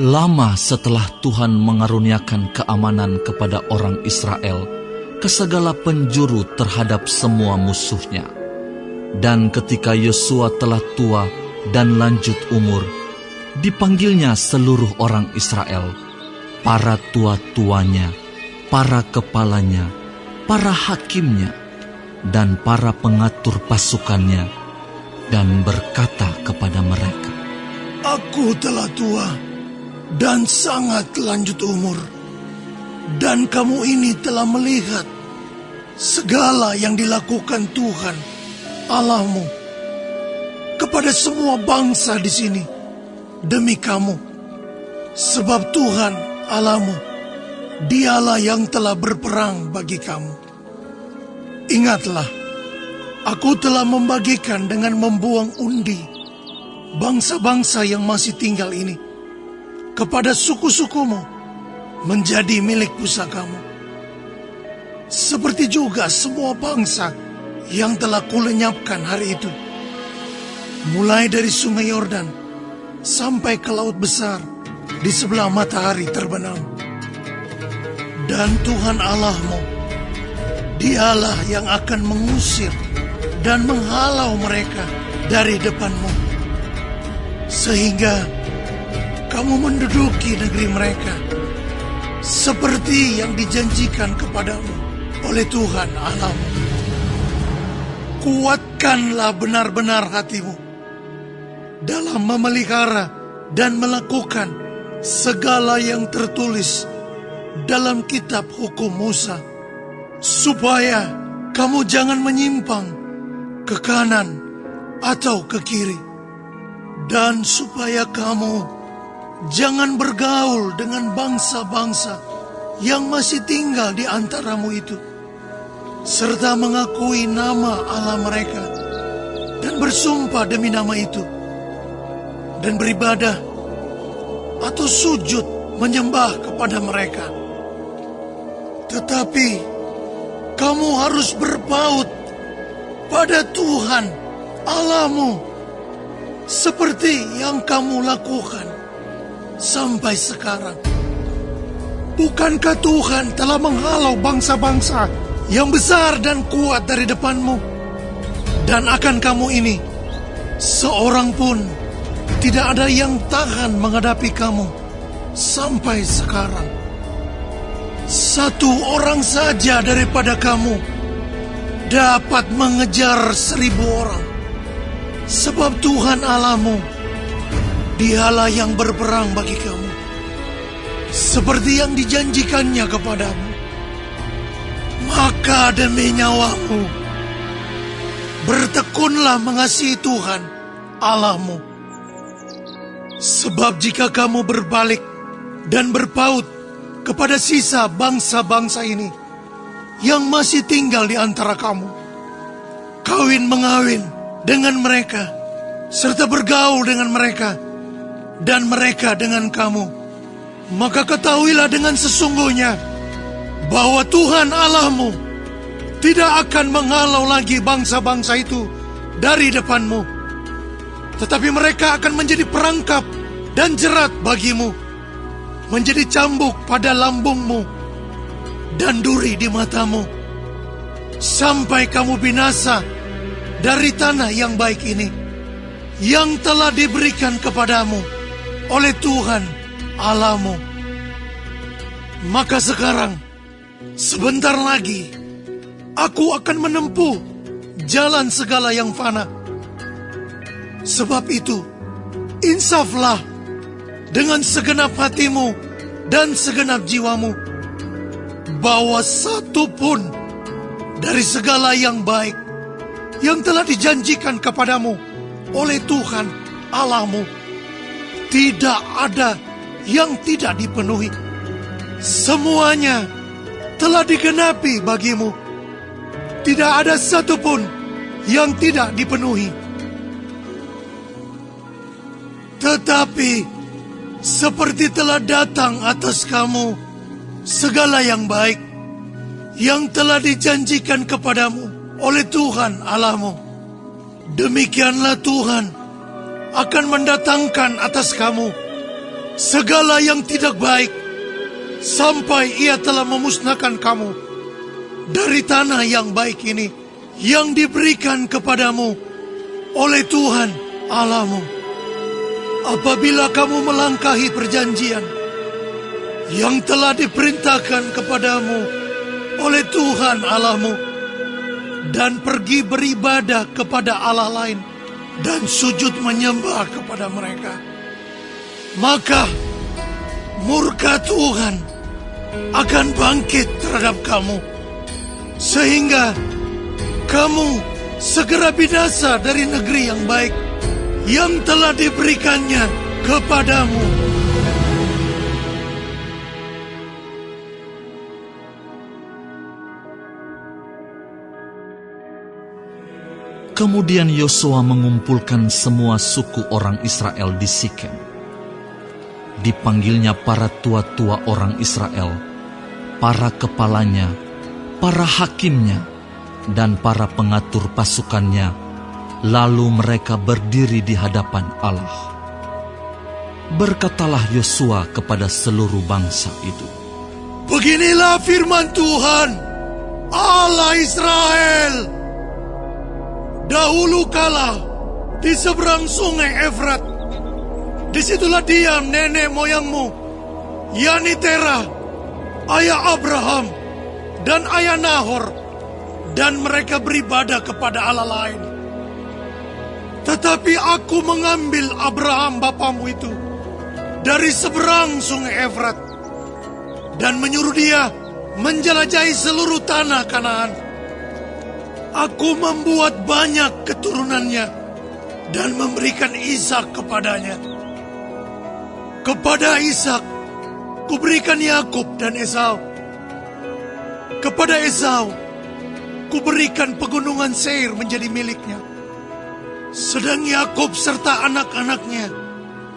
Lama setelah Tuhan mengaruniakan keamanan kepada orang Israel ke segala penjuru terhadap semua musuhnya. Dan ketika Yosua telah tua dan lanjut umur, dipanggilnya seluruh orang Israel, para tua-tuanya, para kepalanya, para hakimnya, dan para pengatur pasukannya, dan berkata kepada mereka, "Aku telah tua dan sangat lanjut umur, dan kamu ini telah melihat segala yang dilakukan Tuhan Allahmu kepada semua bangsa di sini demi kamu, sebab Tuhan Allahmu, Dialah yang telah berperang bagi kamu. Ingatlah, aku telah membagikan dengan membuang undi bangsa-bangsa yang masih tinggal ini kepada suku-sukumu menjadi milik pusakamu. Seperti juga semua bangsa yang telah kulenyapkan hari itu, mulai dari sungai Yordan sampai ke laut besar di sebelah matahari terbenam. Dan Tuhan Allahmu, Dialah yang akan mengusir dan menghalau mereka dari depanmu, sehingga kamu menduduki negeri mereka seperti yang dijanjikan kepadamu oleh Tuhan Allahmu. Kuatkanlah benar-benar hatimu dalam memelihara dan melakukan segala yang tertulis dalam kitab hukum Musa, supaya kamu jangan menyimpang ke kanan atau ke kiri, dan supaya kamu jangan bergaul dengan bangsa-bangsa yang masih tinggal di antaramu itu, serta mengakui nama Allah mereka dan bersumpah demi nama itu, dan beribadah atau sujud menyembah kepada mereka. Tetapi kamu harus berpaut pada Tuhan Allahmu seperti yang kamu lakukan sampai sekarang. Bukankah Tuhan telah menghalau bangsa-bangsa yang besar dan kuat dari depanmu? Dan akan kamu ini, seorang pun tidak ada yang tahan menghadapi kamu sampai sekarang. Satu orang saja daripada kamu dapat mengejar 1000 orang, sebab Tuhan Allahmu, Dialah yang berperang bagi kamu, seperti yang dijanjikannya kepadamu. Maka demi nyawamu, bertekunlah mengasihi Tuhan Allahmu. Sebab jika kamu berbalik dan berpaut kepada sisa bangsa-bangsa ini yang masih tinggal di antara kamu, kawin-mengawin dengan mereka, serta bergaul dengan mereka, dan mereka dengan kamu, maka ketahuilah dengan sesungguhnya bahwa Tuhan Allahmu tidak akan menghalau lagi bangsa-bangsa itu dari depanmu, tetapi mereka akan menjadi perangkap dan jerat bagimu, menjadi cambuk pada lambungmu dan duri di matamu, sampai kamu binasa dari tanah yang baik ini, yang telah diberikan kepadamu oleh Tuhan Allahmu. Maka sekarang, sebentar lagi, aku akan menempuh jalan segala yang fana. Sebab itu, insaflah dengan segenap hatimu dan segenap jiwamu, bahwa satu pun dari segala yang baik yang telah dijanjikan kepadamu oleh Tuhan Allahmu tidak ada yang tidak dipenuhi. Semuanya telah digenapi bagimu. Tidak ada satupun yang tidak dipenuhi. Tetapi seperti telah datang atas kamu segala yang baik yang telah dijanjikan kepadamu oleh Tuhan Allahmu, demikianlah Tuhan akan mendatangkan atas kamu segala yang tidak baik, sampai ia telah memusnahkan kamu dari tanah yang baik ini, yang diberikan kepadamu oleh Tuhan Allahmu. Apabila kamu melangkahi perjanjian yang telah diperintahkan kepadamu oleh Tuhan Allahmu, dan pergi beribadah kepada Allah lain dan sujud menyembah kepada mereka, maka murka Tuhan akan bangkit terhadap kamu, sehingga kamu segera binasa dari negeri yang baik yang telah diberikannya kepadamu. Kemudian Yosua mengumpulkan semua suku orang Israel di Sikem. Dipanggilnya para tua-tua orang Israel, para kepalanya, para hakimnya, dan para pengatur pasukannya. Lalu mereka berdiri di hadapan Allah. Berkatalah Yosua kepada seluruh bangsa itu, Beginilah firman Tuhan, Allah Israel. Dahulu kala di seberang sungai Efrat, disitulah diam nenek moyangmu, yakni Terah, ayah Abraham, dan ayah Nahor, dan mereka beribadah kepada Allah lain. Tetapi aku mengambil Abraham bapamu itu dari seberang sungai Efrat dan menyuruh dia menjelajahi seluruh tanah Kanaan. Aku membuat banyak keturunannya dan memberikan Ishak kepadanya. Kepada Ishak kuberikan Yakub dan Esau. Kepada Esau kuberikan pegunungan Seir menjadi miliknya. Sedang Yakub serta anak-anaknya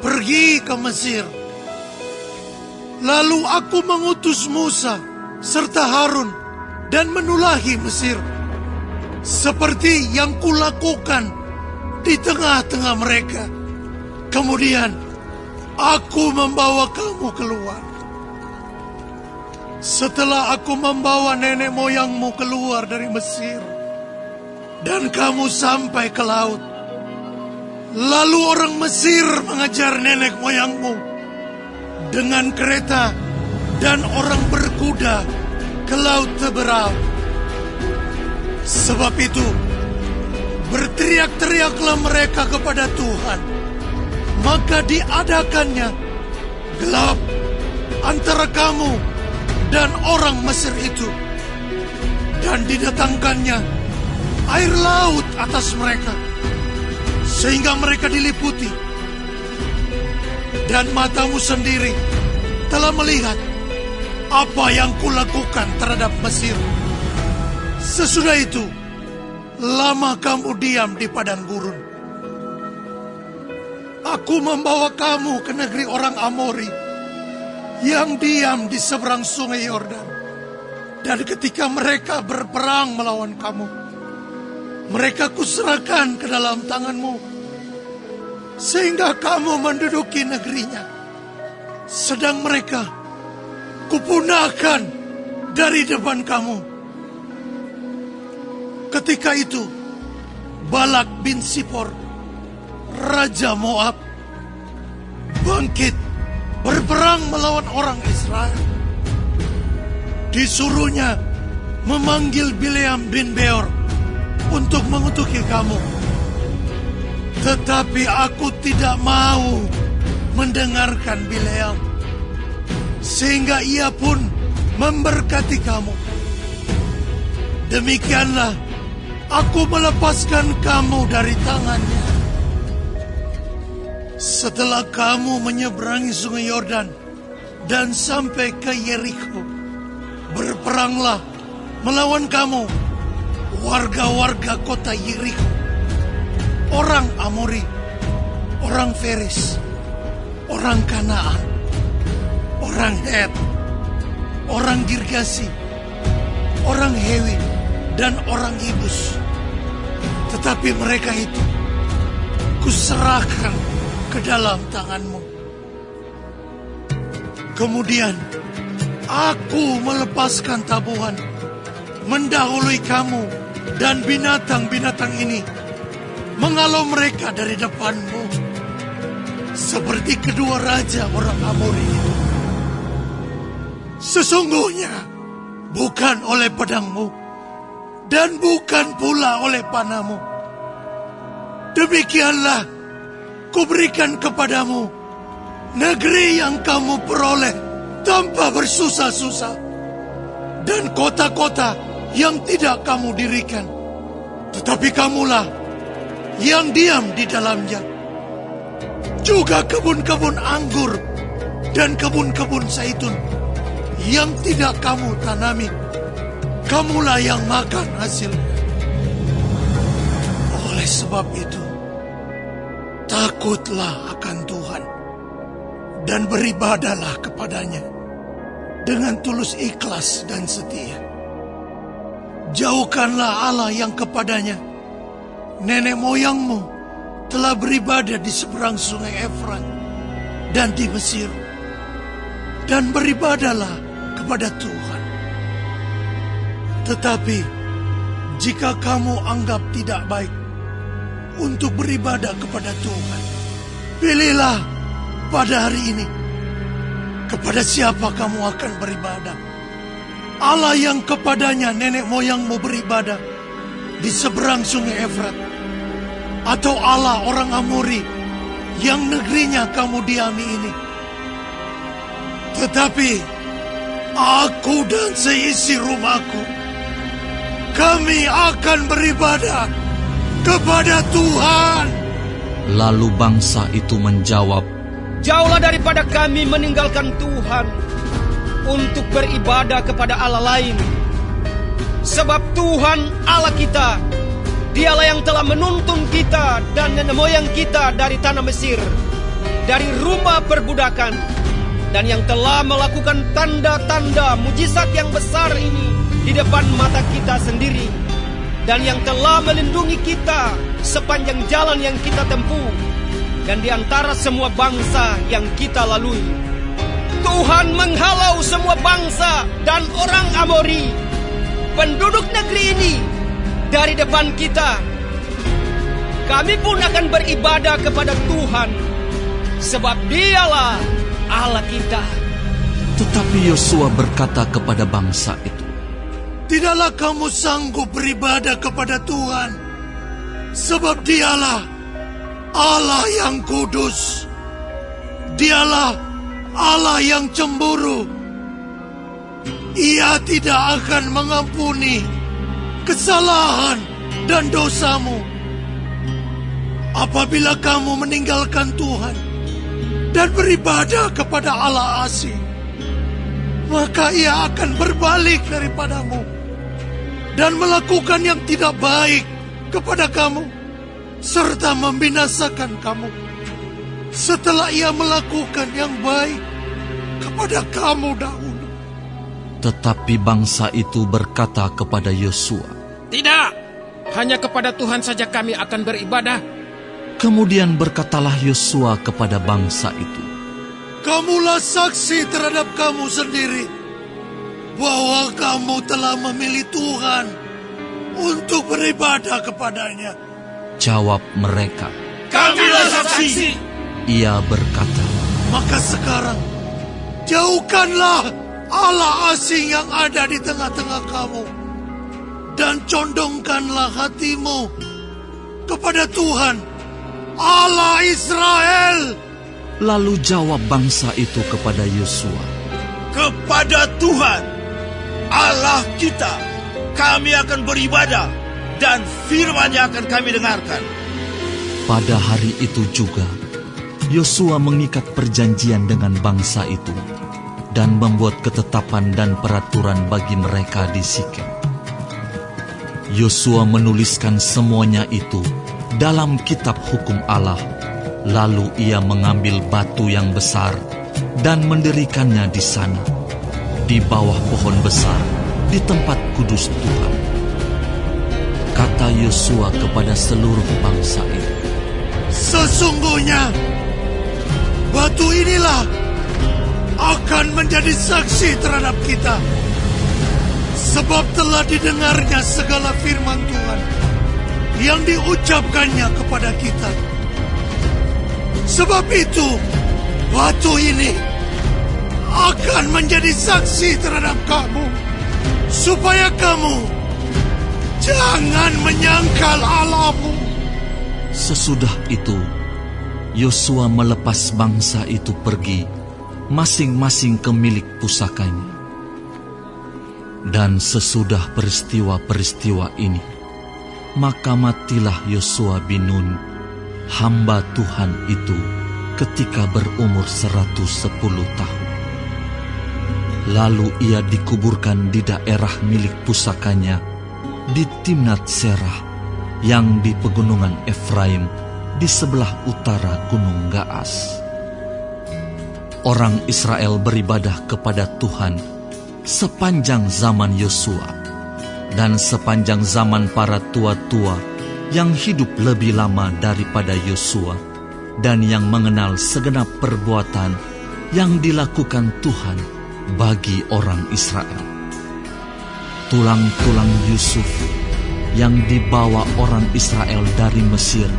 pergi ke Mesir. Lalu aku mengutus Musa serta Harun dan menulahi Mesir, seperti yang kulakukan di tengah-tengah mereka. Kemudian aku membawa kamu keluar. Setelah aku membawa nenek moyangmu keluar dari Mesir, dan kamu sampai ke laut, lalu orang Mesir mengejar nenek moyangmu dengan kereta dan orang berkuda ke laut Teberau. Sebab itu, berteriak-teriaklah mereka kepada Tuhan, maka diadakannya gelap antara kamu dan orang Mesir itu, dan didatangkannya air laut atas mereka, sehingga mereka diliputi. Dan matamu sendiri telah melihat apa yang kulakukan terhadap Mesir. Sesudah itu, lama kamu diam di padang gurun. Aku membawa kamu ke negeri orang Amori yang diam di seberang sungai Yordan. Dan ketika mereka berperang melawan kamu, mereka kuserahkan ke dalam tanganmu, sehingga kamu menduduki negerinya. Sedang mereka kupunahkan dari depan kamu. Ketika itu, Balak bin Sipor, Raja Moab, bangkit berperang melawan orang Israel. Disuruhnya memanggil Bileam bin Beor untuk mengutuki kamu. Tetapi aku tidak mau mendengarkan Bileam, sehingga ia pun memberkati kamu. Demikianlah aku melepaskan kamu dari tangannya. Setelah kamu menyeberangi sungai Yordan dan sampai ke Yeriko, berperanglah melawan kamu warga-warga kota Yeriko, orang Amori, orang Feris, orang Kanaan, orang Het, orang Girgasi, orang Hewi, dan orang Yebus. Tetapi mereka itu kuserahkan ke dalam tanganmu. Kemudian aku melepaskan tabuhan, mendahului kamu dan binatang-binatang ini, menghalau mereka dari depanmu, seperti kedua raja orang Amori itu. Sesungguhnya bukan oleh pedangmu dan bukan pula oleh panahmu. Demikianlah kuberikan kepadamu negeri yang kamu peroleh tanpa bersusah-susah, dan kota-kota yang tidak kamu dirikan, tetapi kamulah yang diam di dalamnya. Juga kebun-kebun anggur dan kebun-kebun zaitun yang tidak kamu tanami, kamulah yang makan hasilnya. Oleh sebab itu, takutlah akan Tuhan dan beribadahlah kepadanya dengan tulus ikhlas dan setia. Jauhkanlah Allah yang kepadanya nenek moyangmu telah beribadah di seberang sungai Efrat dan di Mesir, dan beribadahlah kepada Tuhan. Tetapi jika kamu anggap tidak baik untuk beribadah kepada Tuhan, pilihlah pada hari ini kepada siapa kamu akan beribadah. Allah yang kepadanya nenek moyangmu beribadah di seberang sungai Efrat, atau Allah orang Amori yang negerinya kamu diami ini. Tetapi aku dan seisi rumahku, kami akan beribadah kepada Tuhan. Lalu bangsa itu menjawab, jauhlah daripada kami meninggalkan Tuhan untuk beribadah kepada Allah lain. Sebab Tuhan Allah kita, Dialah yang telah menuntun kita dan nenek moyang kita dari tanah Mesir, dari rumah perbudakan, dan yang telah melakukan tanda-tanda mujizat yang besar ini di depan mata kita sendiri, dan yang telah melindungi kita sepanjang jalan yang kita tempuh, dan di antara semua bangsa yang kita lalui. Tuhan menghalau semua bangsa dan orang Amori, penduduk negeri ini, dari depan kita. Kami pun akan beribadah kepada Tuhan, sebab Dialah Allah kita. Tetapi Yosua berkata kepada bangsa itu, tidaklah kamu sanggup beribadah kepada Tuhan, sebab Dialah Allah yang kudus. Dialah Allah yang cemburu. Ia tidak akan mengampuni kesalahan dan dosamu. Apabila kamu meninggalkan Tuhan dan beribadah kepada Allah asing, maka Ia akan berbalik daripadamu dan melakukan yang tidak baik kepada kamu, serta membinasakan kamu, setelah Ia melakukan yang baik kepada kamu dahulu. Tetapi bangsa itu berkata kepada Yosua, tidak, hanya kepada Tuhan saja kami akan beribadah. Kemudian berkatalah Yosua kepada bangsa itu, kamulah saksi terhadap kamu sendiri bahwa kamu telah memilih Tuhan untuk beribadah kepadanya. Jawab mereka, Kamilah saksi. Ia berkata, maka sekarang jauhkanlah Allah asing yang ada di tengah-tengah kamu, dan condongkanlah hatimu kepada Tuhan Allah Israel. Lalu jawab bangsa itu kepada Yosua, kepada Tuhan Allah kita kami akan beribadah, dan firman-Nya akan kami dengarkan. Pada hari itu juga Yosua mengikat perjanjian dengan bangsa itu dan membuat ketetapan dan peraturan bagi mereka di Sikem. Yosua menuliskan semuanya itu dalam kitab hukum Allah. Lalu ia mengambil batu yang besar dan mendirikannya di sana, di bawah pohon besar, di tempat kudus Tuhan. Kata Yosua kepada seluruh bangsa itu, sesungguhnya batu inilah akan menjadi saksi terhadap kita, sebab telah didengarnya segala firman Tuhan yang diucapkannya kepada kita. Sebab itu, batu ini akan menjadi saksi terhadap kamu, supaya kamu jangan menyangkal Allahmu. Sesudah itu, Yosua melepas bangsa itu pergi, masing-masing ke milik pusakanya. Dan sesudah peristiwa-peristiwa ini, maka matilah Yosua bin Nun, hamba Tuhan itu, ketika berumur 110 tahun. Lalu ia dikuburkan di daerah milik pusakanya, di Timnat Serah, yang di pegunungan Efraim, di sebelah utara Gunung Gaas. Orang Israel beribadah kepada Tuhan sepanjang zaman Yosua dan sepanjang zaman para tua-tua yang hidup lebih lama daripada Yosua dan yang mengenal segenap perbuatan yang dilakukan Tuhan bagi orang Israel. Tulang-tulang Yusuf yang dibawa orang Israel dari Mesir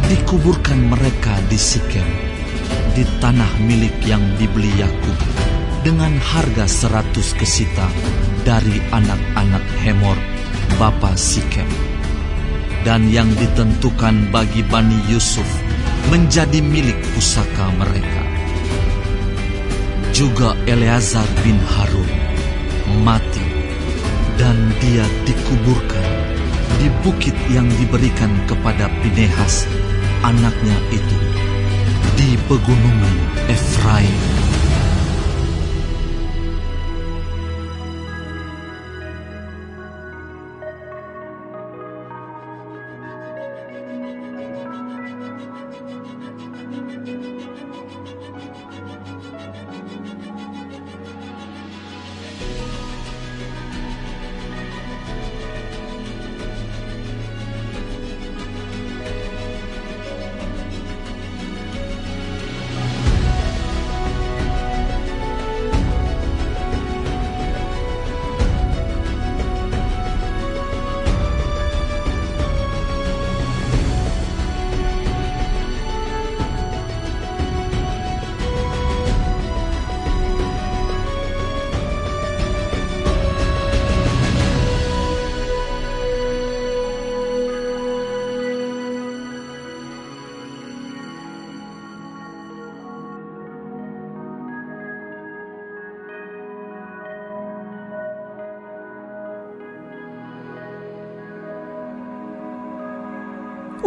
dikuburkan mereka di Sikem, di tanah milik yang dibeli Yakub dengan harga 100 kesita dari anak-anak Hemor, bapa Sikem, dan yang ditentukan bagi Bani Yusuf menjadi milik pusaka mereka. Juga Eleazar bin Harun mati, dan dia dikuburkan di bukit yang diberikan kepada Pinehas, anaknya itu, di pegunungan Efraim.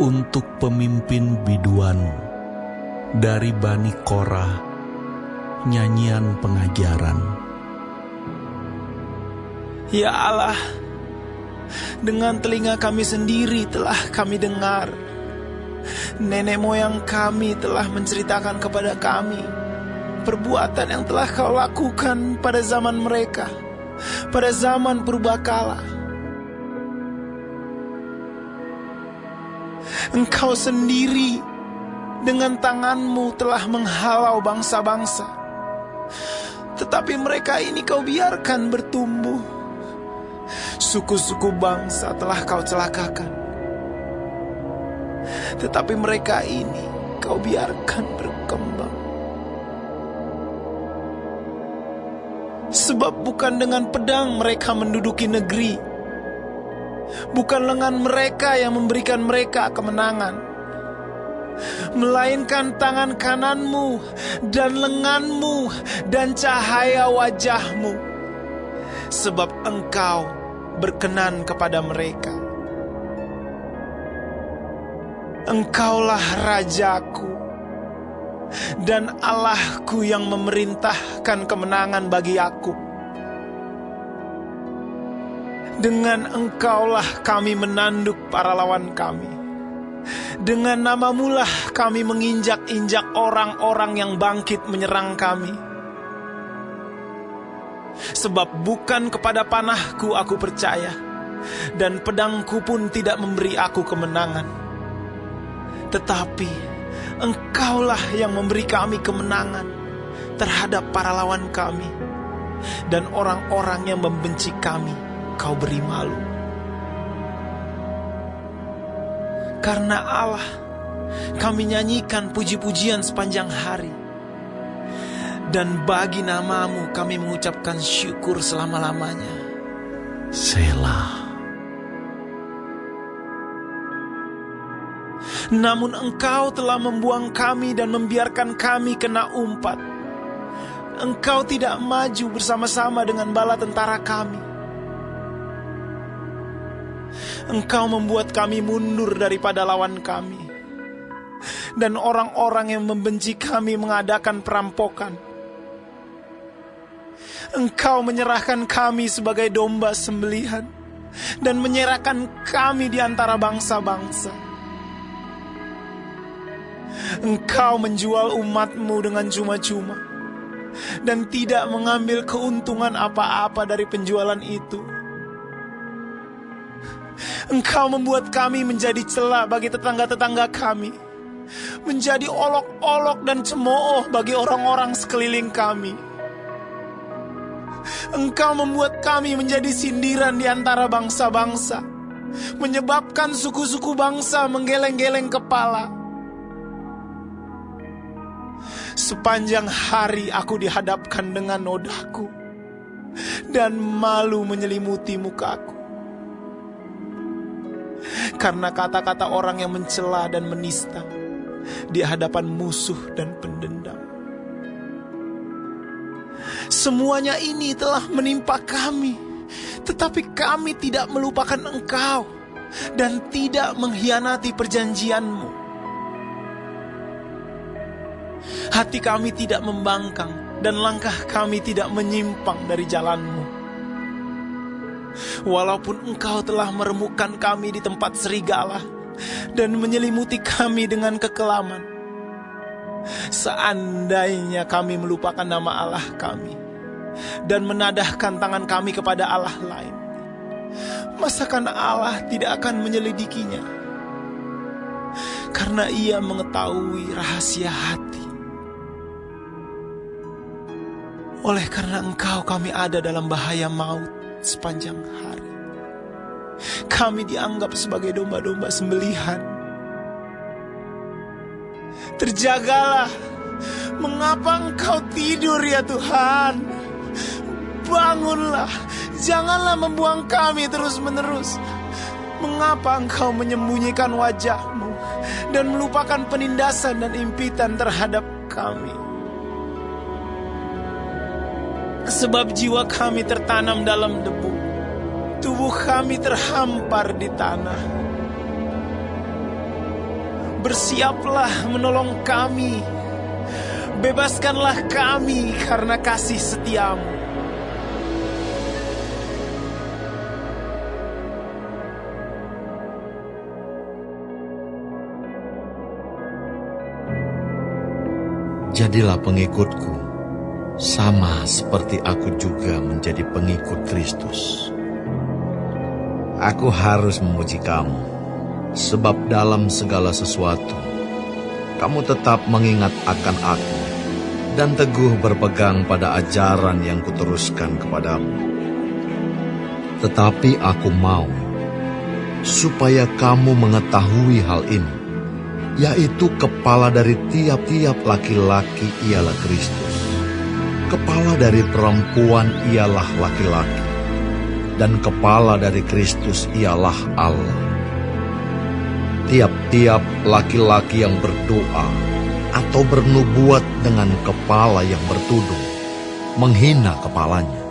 Untuk pemimpin biduan dari Bani Korah, nyanyian pengajaran. Ya Allah, dengan telinga kami sendiri telah kami dengar, nenek moyang kami telah menceritakan kepada kami perbuatan yang telah Kau lakukan pada zaman mereka, pada zaman purbakala. Engkau sendiri dengan tangan-Mu telah menghalau bangsa-bangsa, tetapi mereka ini Kau biarkan bertumbuh. Suku-suku bangsa telah Kau celakakan, tetapi mereka ini Kau biarkan berkembang. Sebab bukan dengan pedang mereka menduduki negeri, bukan lengan mereka yang memberikan mereka kemenangan, melainkan tangan kanan-Mu dan lengan-Mu dan cahaya wajah-Mu. Sebab Engkau berkenan kepada mereka. Engkaulah Rajaku dan Allahku yang memerintahkan kemenangan bagi aku. Dengan Engkaulah kami menanduk para lawan kami. Dengan nama-Mulah kami menginjak-injak orang-orang yang bangkit menyerang kami. Sebab bukan kepada panahku aku percaya, dan pedangku pun tidak memberi aku kemenangan. Tetapi Engkaulah yang memberi kami kemenangan terhadap para lawan kami, dan orang-orang yang membenci kami Kau beri malu. Karena Allah, kami nyanyikan puji-pujian sepanjang hari, dan bagi nama-Mu kami mengucapkan syukur selama-lamanya. Selah. Namun Engkau telah membuang kami dan membiarkan kami kena umpat. Engkau tidak maju bersama-sama dengan bala tentara kami. Engkau membuat kami mundur daripada lawan kami, dan orang-orang yang membenci kami mengadakan perampokan. Engkau menyerahkan kami sebagai domba sembelihan, dan menyerahkan kami di antara bangsa-bangsa. Engkau menjual umat-Mu dengan cuma-cuma, dan tidak mengambil keuntungan apa-apa dari penjualan itu. Engkau membuat kami menjadi celah bagi tetangga-tetangga kami, menjadi olok-olok dan cemooh bagi orang-orang sekeliling kami. Engkau membuat kami menjadi sindiran di antara bangsa-bangsa, menyebabkan suku-suku bangsa menggeleng-geleng kepala. Sepanjang hari aku dihadapkan dengan nodaku, dan malu menyelimuti mukaku. Karena kata-kata orang yang mencela dan menista di hadapan musuh dan pendendam. Semuanya ini telah menimpa kami, tetapi kami tidak melupakan Engkau dan tidak mengkhianati perjanjian-Mu. Hati kami tidak membangkang dan langkah kami tidak menyimpang dari jalan-Mu. Walaupun Engkau telah meremukkan kami di tempat serigala dan menyelimuti kami dengan kekelaman, seandainya kami melupakan nama Allah kami dan menadahkan tangan kami kepada Allah lain, masakan Allah tidak akan menyelidikinya? Karena Ia mengetahui rahasia hati. Oleh karena Engkau kami ada dalam bahaya maut sepanjang hari. Kami dianggap sebagai domba-domba sembelihan. Terjagalah. Mengapa Engkau tidur ya Tuhan? Bangunlah. Janganlah membuang kami terus-menerus. Mengapa Engkau menyembunyikan wajah-Mu dan melupakan penindasan dan impitan terhadap kami? Sebab jiwa kami tertanam dalam debu, tubuh kami terhampar di tanah. Bersiaplah menolong kami, bebaskanlah kami karena kasih setia-Mu. Jadilah pengikutku, sama seperti aku juga menjadi pengikut Kristus. Aku harus memuji kamu, sebab dalam segala sesuatu, kamu tetap mengingat akan aku, dan teguh berpegang pada ajaran yang kuteruskan kepadamu. Tetapi aku mau, supaya kamu mengetahui hal ini, yaitu kepala dari tiap-tiap laki-laki ialah Kristus. Kepala dari perempuan ialah laki-laki, dan kepala dari Kristus ialah Allah. Tiap-tiap laki-laki yang berdoa atau bernubuat dengan kepala yang bertudung, menghina kepalanya.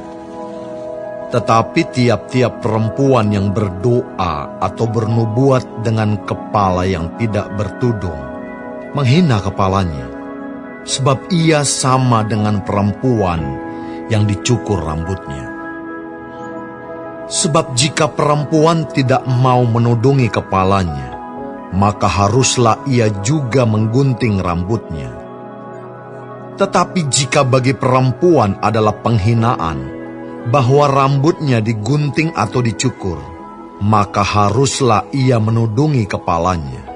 Tetapi tiap-tiap perempuan yang berdoa atau bernubuat dengan kepala yang tidak bertudung, menghina kepalanya. Sebab ia sama dengan perempuan yang dicukur rambutnya. Sebab jika perempuan tidak mau menudungi kepalanya, maka haruslah ia juga menggunting rambutnya. Tetapi jika bagi perempuan adalah penghinaan bahwa rambutnya digunting atau dicukur, maka haruslah ia menudungi kepalanya.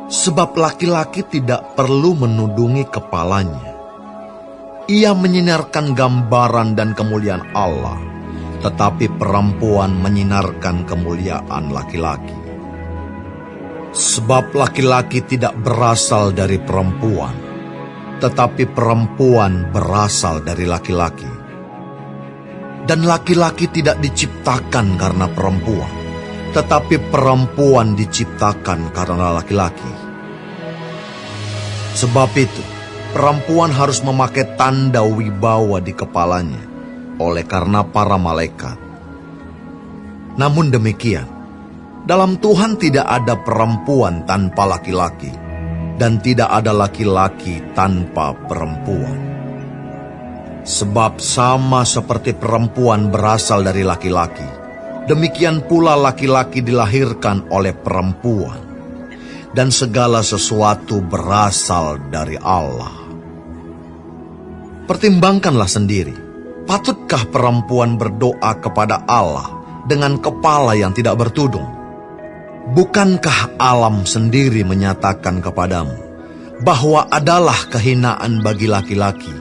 Sebab laki-laki tidak perlu menudungi kepalanya, ia menyinarkan gambaran dan kemuliaan Allah, tetapi perempuan menyinarkan kemuliaan laki-laki. Sebab laki-laki tidak berasal dari perempuan, tetapi perempuan berasal dari laki-laki. Dan laki-laki tidak diciptakan karena perempuan, tetapi perempuan diciptakan karena laki-laki. Sebab itu, perempuan harus memakai tanda wibawa di kepalanya oleh karena para malaikat. Namun demikian, dalam Tuhan tidak ada perempuan tanpa laki-laki, dan tidak ada laki-laki tanpa perempuan. Sebab sama seperti perempuan berasal dari laki-laki, demikian pula laki-laki dilahirkan oleh perempuan. Dan segala sesuatu berasal dari Allah. Pertimbangkanlah sendiri, patutkah perempuan berdoa kepada Allah dengan kepala yang tidak bertudung? Bukankah alam sendiri menyatakan kepadamu bahwa adalah kehinaan bagi laki-laki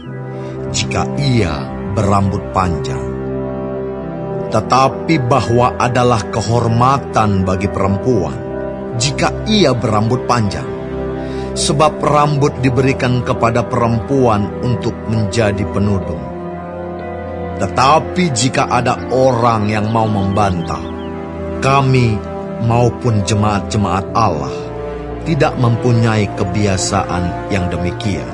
jika ia berambut panjang, tetapi bahwa adalah kehormatan bagi perempuan jika ia berambut panjang, sebab rambut diberikan kepada perempuan untuk menjadi penudung. Tetapi jika ada orang yang mau membantah, kami maupun jemaat-jemaat Allah tidak mempunyai kebiasaan yang demikian.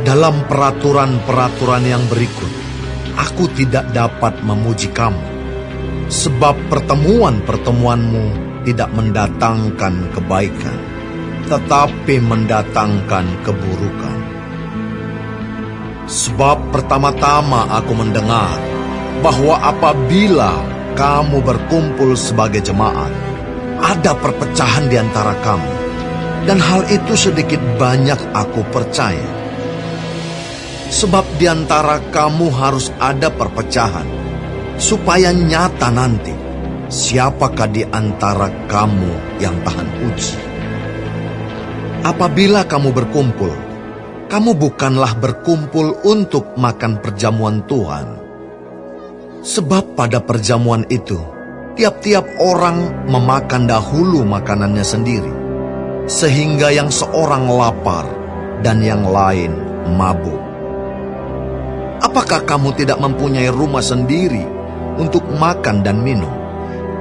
Dalam peraturan-peraturan yang berikut, aku tidak dapat memuji kamu, sebab pertemuan-pertemuanmu tidak mendatangkan kebaikan, tetapi mendatangkan keburukan. Sebab pertama-tama aku mendengar bahwa apabila kamu berkumpul sebagai jemaat, ada perpecahan di antara kamu, dan hal itu sedikit banyak aku percaya. Sebab di antara kamu harus ada perpecahan, supaya nyata nanti siapakah di antara kamu yang tahan uji. Apabila kamu berkumpul, kamu bukanlah berkumpul untuk makan perjamuan Tuhan. Sebab pada perjamuan itu, tiap-tiap orang memakan dahulu makanannya sendiri, sehingga yang seorang lapar dan yang lain mabuk. Apakah kamu tidak mempunyai rumah sendiri untuk makan dan minum?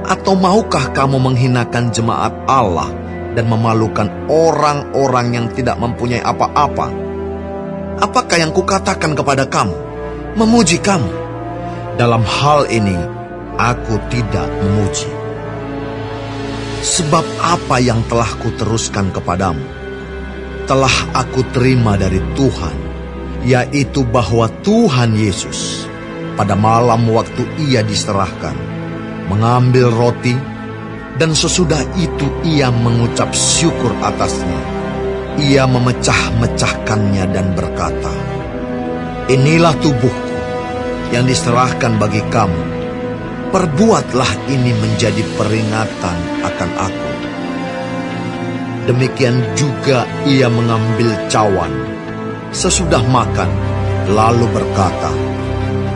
Atau maukah kamu menghinakan jemaat Allah dan memalukan orang-orang yang tidak mempunyai apa-apa? Apakah yang kukatakan kepada kamu? Memuji kamu. Dalam hal ini, aku tidak memuji. Sebab apa yang telah kuteruskan kepadamu, telah aku terima dari Tuhan, yaitu bahwa Tuhan Yesus, pada malam waktu ia diserahkan, mengambil roti, dan sesudah itu ia mengucap syukur atasnya. Ia memecah-mecahkannya dan berkata, "Inilah tubuhku yang diserahkan bagi kamu. Perbuatlah ini menjadi peringatan akan aku." Demikian juga ia mengambil cawan sesudah makan, lalu berkata,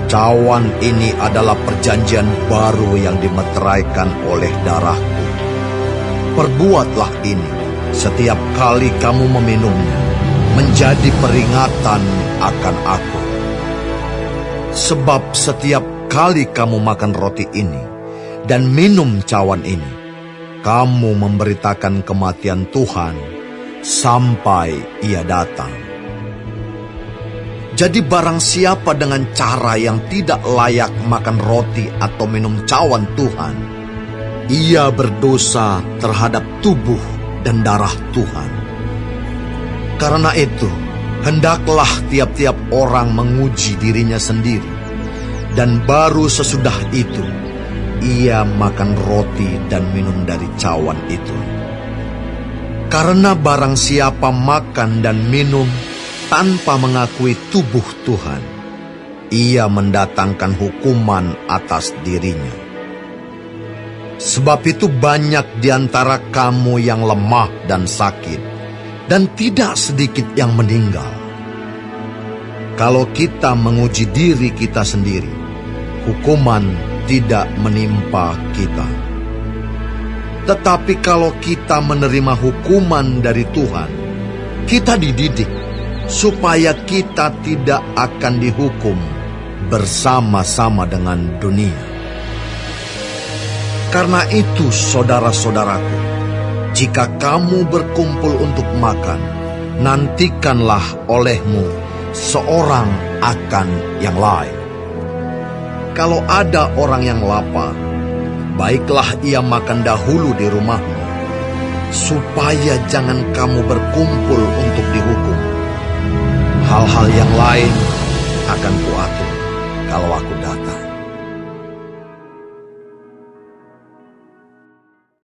"Cawan ini adalah perjanjian baru yang dimeteraikan oleh darahku. Perbuatlah ini setiap kali kamu meminumnya, menjadi peringatan akan aku. Sebab setiap kali kamu makan roti ini dan minum cawan ini, kamu memberitakan kematian Tuhan sampai ia datang. Jadi barang siapa dengan cara yang tidak layak makan roti atau minum cawan Tuhan, ia berdosa terhadap tubuh dan darah Tuhan. Karena itu, hendaklah tiap-tiap orang menguji dirinya sendiri, dan baru sesudah itu, ia makan roti dan minum dari cawan itu. Karena barang siapa makan dan minum tanpa mengakui tubuh Tuhan, ia mendatangkan hukuman atas dirinya. Sebab itu banyak di antara kamu yang lemah dan sakit, dan tidak sedikit yang meninggal. Kalau kita menguji diri kita sendiri, hukuman tidak menimpa kita. Tetapi kalau kita menerima hukuman dari Tuhan, kita dididik supaya kita tidak akan dihukum bersama-sama dengan dunia. Karena itu, saudara-saudaraku, jika kamu berkumpul untuk makan, nantikanlah olehmu seorang akan yang lain. Kalau ada orang yang lapar, baiklah ia makan dahulu di rumahmu, supaya jangan kamu berkumpul untuk dihukum. Hal-hal yang lain akan kuatur kalau aku datang.